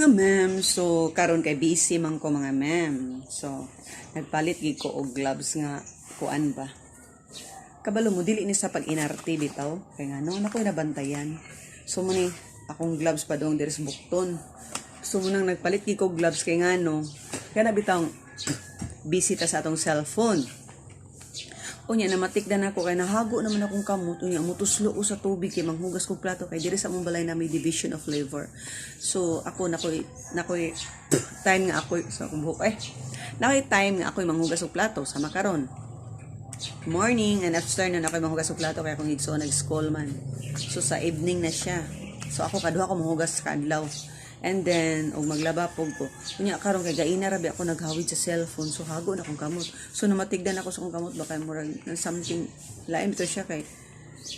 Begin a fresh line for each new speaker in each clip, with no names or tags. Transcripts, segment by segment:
Mga ma'am, so karon kay busy man ko mga ma'am. So nagpalit gid ko og gloves nga kuan ba. Kabalo mo dili ni sa pag-inarte bitaw kay ngano na ko nabantayan. So mo ni akong gloves pa dong diri sa bukton. So mo nang nagpalit gid ko og gloves kay ngano. Kaya na bitaw busy ta sa atong cellphone. Unya na matikdan ako kay nahago naman akong kamot unya mutuslo ko sa tubig kay manghugas kog plato kay diri sa among balay na may division of labor. So ako nakoy time nga ako sa akong buhok nakoy time nga ako manghugas og plato sa makaron. Morning and afternoon ako manghugas og plato kay akong igsoon nag-school man. So sa evening na siya. So ako kaduha ko manghugas sa adlaw. And then, og maglaba po ko. Kunya karon kay gaina rabi ako naghawid sa cellphone. So hago na akong kamot. So namatigdan ako sa akong kamot baka murag something lain bitaw siya kay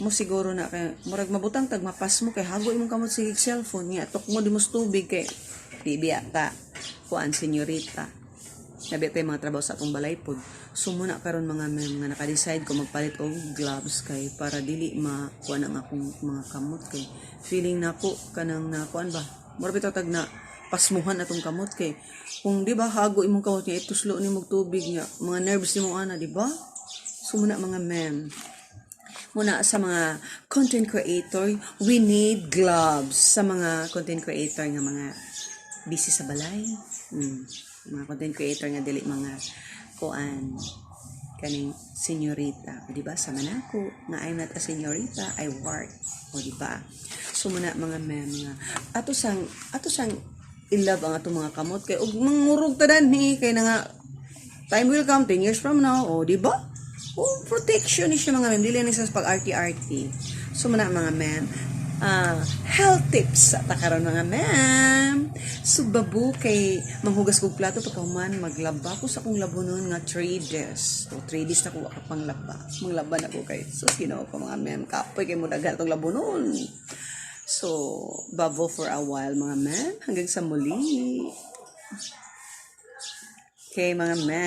mo siguro na kay murag mabutang tag mapas mo kay hago imong kamot sa cellphone niya. Tok mo di mo tubig kay bibiya ka. Kuan senyorita. Nabi tay mga trabaho sa akong balay pod. So muna karon mga ma'am nga naka-decide ko magpalit og gloves kay para dili makuan ang akong mga kamot kay feeling nako kanang na kuan ba. Mura bitaw tag na pasmuhan atong kamot kay kung di ba hago imong kamot niya ituslo ni mog tubig niya mga nerves nimo ana di ba. So muna mga ma'am muna sa mga content creator we need gloves sa mga content creator nga mga busy sa balay mga content creator nga dili mga kuan kaning senyorita di ba sa manako nga I'm not a senyorita I work o di ba. So muna mga ma'am nga ato sang i-love ang ato mga kamot kay ug mangurog tadan ni kay na nga time will come 10 years from now o di ba. O protection ni siya mga ma'am dili ni sa pag-arty-arty. So muna mga ma'am health tips sa takaron mga ma'am. So babu kay manghugas kog plato pagkahuman maglaba ko sa akong labonon nga 3 days. So 3 days na ko wa panglaba. Manglaba na ko kay so Ginoo ko mga ma'am kapoy kay mo dagan tong labonon. So babo for a while mga ma'am hanggang sa muli. Okay mga ma'am.